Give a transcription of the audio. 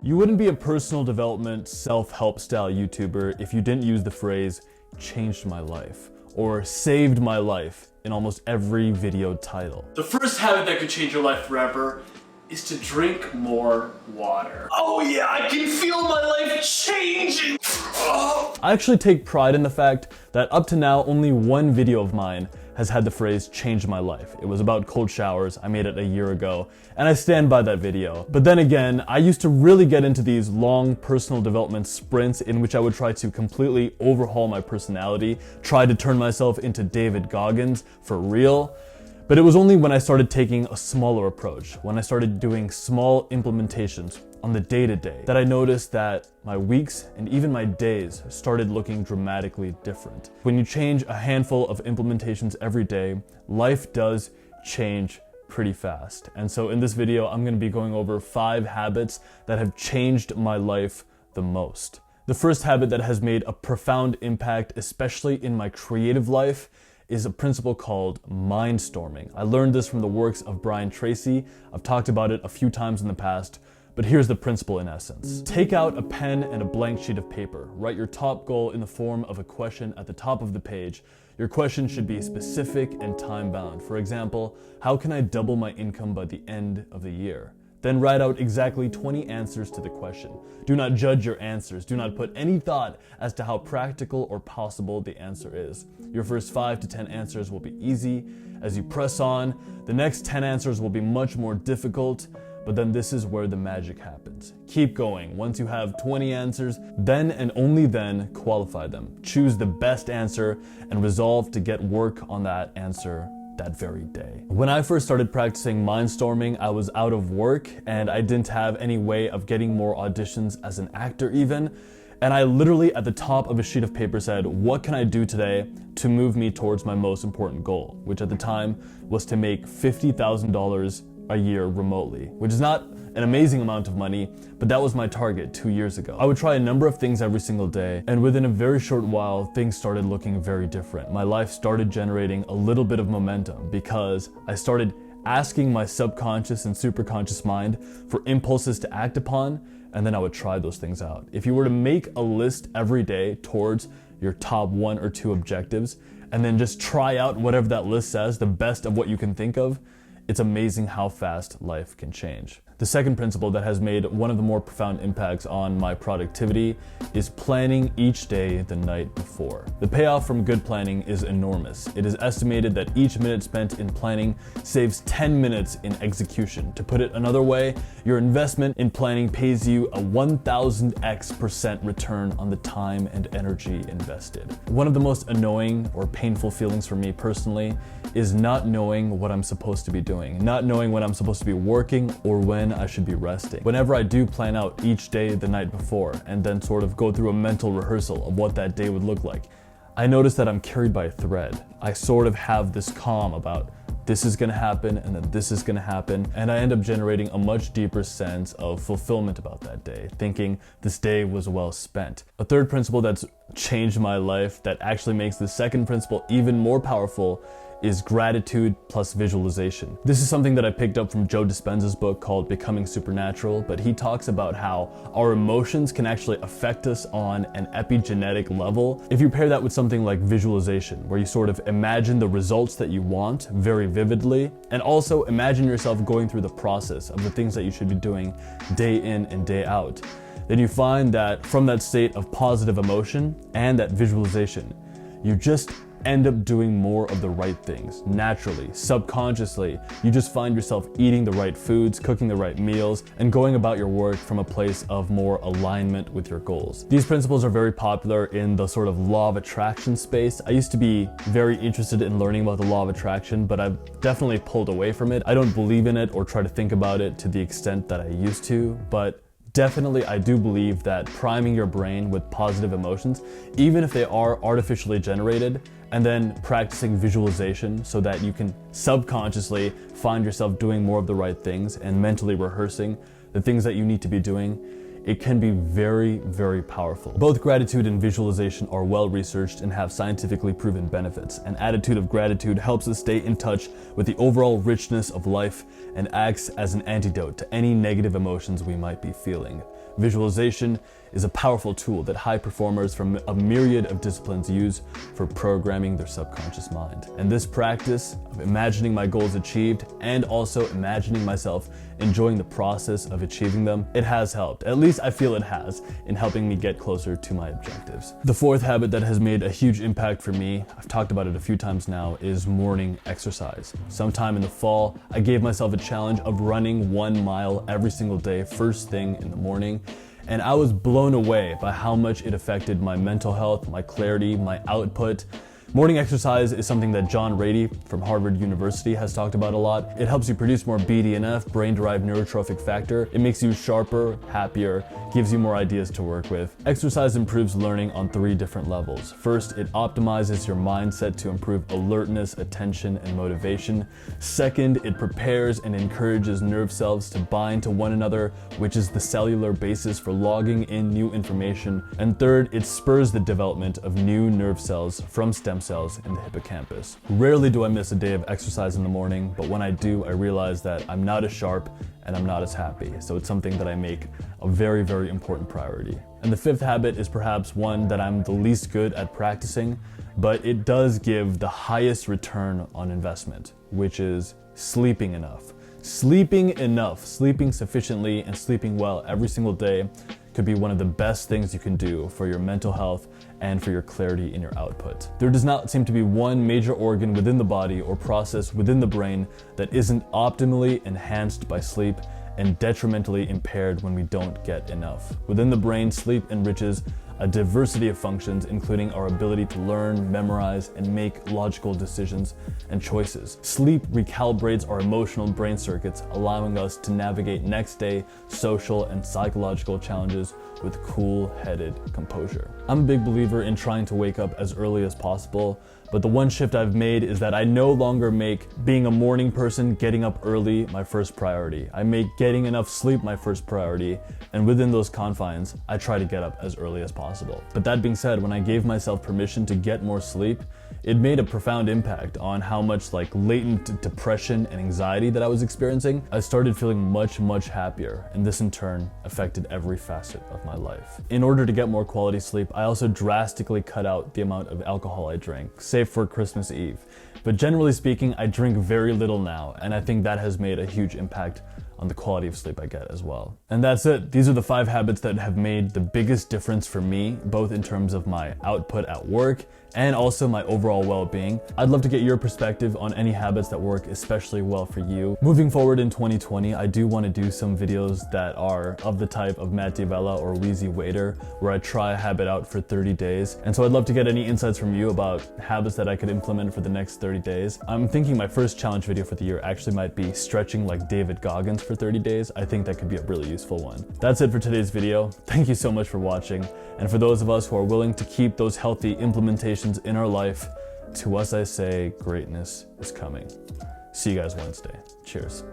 You wouldn't be a personal development, self-help style YouTuber if you didn't use the phrase changed my life or saved my life in almost every video title. The first habit that could change your life forever is to drink more water. Oh yeah, I can feel my life changing. Oh. I actually take pride in the fact that up to now only one video of mine has had the phrase changed my life. It was about cold showers. I made it a year ago and I stand by that video. But then again, I used to really get into these long personal development sprints in which I would try to completely overhaul my personality, try to turn myself into David Goggins for real. But it was only when I started taking a smaller approach, when I started doing small implementations on the day-to-day, that I noticed that my weeks and even my days started looking dramatically different. When you change a handful of implementations every day, life does change pretty fast. And so in this video, I'm gonna be going over 5 habits that have changed my life the most. The first habit that has made a profound impact, especially in my creative life, is a principle called mindstorming. I learned this from the works of Brian Tracy. I've talked about it a few times in the past, but here's the principle in essence. Take out a pen and a blank sheet of paper. Write your top goal in the form of a question at the top of the page. Your question should be specific and time-bound. For example, how can I double my income by the end of the year? Then write out exactly 20 answers to the question. Do not judge your answers. Do not put any thought as to how practical or possible the answer is. Your first 5 to 10 answers will be easy. As you press on, the next 10 answers will be much more difficult, but then this is where the magic happens. Keep going. Once you have 20 answers, then and only then qualify them. Choose the best answer and resolve to get work on that answer that very day. When I first started practicing mindstorming, I was out of work and I didn't have any way of getting more auditions as an actor even. And I literally at the top of a sheet of paper said, what can I do today to move me towards my most important goal? Which at the time was to make $50,000 a year remotely, which is not an amazing amount of money, but that was my target 2 years ago. I would try a number of things every single day, and within a very short while, things started looking very different. My life started generating a little bit of momentum because I started asking my subconscious and superconscious mind for impulses to act upon, and then I would try those things out. If you were to make a list every day towards your top 1 or 2 objectives, and then just try out whatever that list says, the best of what you can think of, it's amazing how fast life can change. The second principle that has made one of the more profound impacts on my productivity is planning each day the night before. The payoff from good planning is enormous. It is estimated that each minute spent in planning saves 10 minutes in execution. To put it another way, your investment in planning pays you a 1000x% return on the time and energy invested. One of the most annoying or painful feelings for me personally is not knowing what I'm supposed to be doing, not knowing when I'm supposed to be working or when I should be resting. Whenever I do plan out each day the night before and then sort of go through a mental rehearsal of what that day would look like, I notice that I'm carried by a thread. I sort of have this calm about this is gonna happen and then this is gonna happen, and I end up generating a much deeper sense of fulfillment about that day, thinking this day was well spent. A third principle that's changed my life that actually makes the second principle even more powerful is gratitude plus visualization. This is something that I picked up from Joe Dispenza's book called Becoming Supernatural, but he talks about how our emotions can actually affect us on an epigenetic level. If you pair that with something like visualization, where you sort of imagine the results that you want very vividly, and also imagine yourself going through the process of the things that you should be doing day in and day out, then you find that from that state of positive emotion and that visualization, you just end up doing more of the right things naturally, subconsciously. You just find yourself eating the right foods, cooking the right meals, and going about your work from a place of more alignment with your goals. These principles are very popular in the sort of law of attraction space. I used to be very interested in learning about the law of attraction, but I've definitely pulled away from it. I don't believe in it or try to think about it to the extent that I used to, but definitely, I do believe that priming your brain with positive emotions, even if they are artificially generated, and then practicing visualization so that you can subconsciously find yourself doing more of the right things and mentally rehearsing the things that you need to be doing it can be very, very powerful. Both gratitude and visualization are well researched and have scientifically proven benefits. An attitude of gratitude helps us stay in touch with the overall richness of life and acts as an antidote to any negative emotions we might be feeling. Visualization is a powerful tool that high performers from a myriad of disciplines use for programming their subconscious mind. And this practice of imagining my goals achieved and also imagining myself enjoying the process of achieving them, it has helped, at least I feel it has, in helping me get closer to my objectives. The fourth habit that has made a huge impact for me, I've talked about it a few times now, is morning exercise. Sometime in the fall, I gave myself a challenge of running 1 mile every single day, first thing in the morning. And I was blown away by how much it affected my mental health, my clarity, my output. Morning exercise is something that John Ratey from Harvard University has talked about a lot. It helps you produce more BDNF, brain-derived neurotrophic factor. It makes you sharper, happier, gives you more ideas to work with. Exercise improves learning on 3 different levels. First, it optimizes your mindset to improve alertness, attention, and motivation. Second, it prepares and encourages nerve cells to bind to one another, which is the cellular basis for logging in new information. And third, it spurs the development of new nerve cells from stem cells in the hippocampus. Rarely do I miss a day of exercise in the morning, but when I do, I realize that I'm not as sharp and I'm not as happy. So it's something that I make a very, very important priority. And the 5th habit is perhaps one that I'm the least good at practicing, but it does give the highest return on investment, which is sleeping enough. Sleeping enough, sleeping sufficiently and sleeping well every single day could be one of the best things you can do for your mental health and for your clarity in your output. There does not seem to be one major organ within the body or process within the brain that isn't optimally enhanced by sleep and detrimentally impaired when we don't get enough. Within the brain, sleep enriches a diversity of functions, including our ability to learn, memorize, and make logical decisions and choices. Sleep recalibrates our emotional brain circuits, allowing us to navigate next day social and psychological challenges with cool-headed composure. I'm a big believer in trying to wake up as early as possible, but the one shift I've made is that I no longer make being a morning person, getting up early, my first priority. I make getting enough sleep my first priority, and within those confines, I try to get up as early as possible. But that being said, when I gave myself permission to get more sleep, it made a profound impact on how much latent depression and anxiety that I was experiencing. I started feeling much happier, and this in turn affected every facet of my life. In order to get more quality sleep, I also drastically cut out the amount of alcohol I drank, save for Christmas Eve. But generally speaking, I drink very little now, and I think that has made a huge impact on the quality of sleep I get as well. And that's it. These are the 5 habits that have made the biggest difference for me, both in terms of my output at work and also my overall well-being. I'd love to get your perspective on any habits that work especially well for you. Moving forward in 2020, I do want to do some videos that are of the type of Matt D'Avella or Wheezy Waiter, where I try a habit out for 30 days. And so I'd love to get any insights from you about habits that I could implement for the next 30 days. I'm thinking my first challenge video for the year actually might be stretching like David Goggins for 30 days. I think that could be a really useful one. That's it for today's video. Thank you so much for watching. And for those of us who are willing to keep those healthy implementations in our life, to us I say, greatness is coming. See you guys Wednesday. Cheers.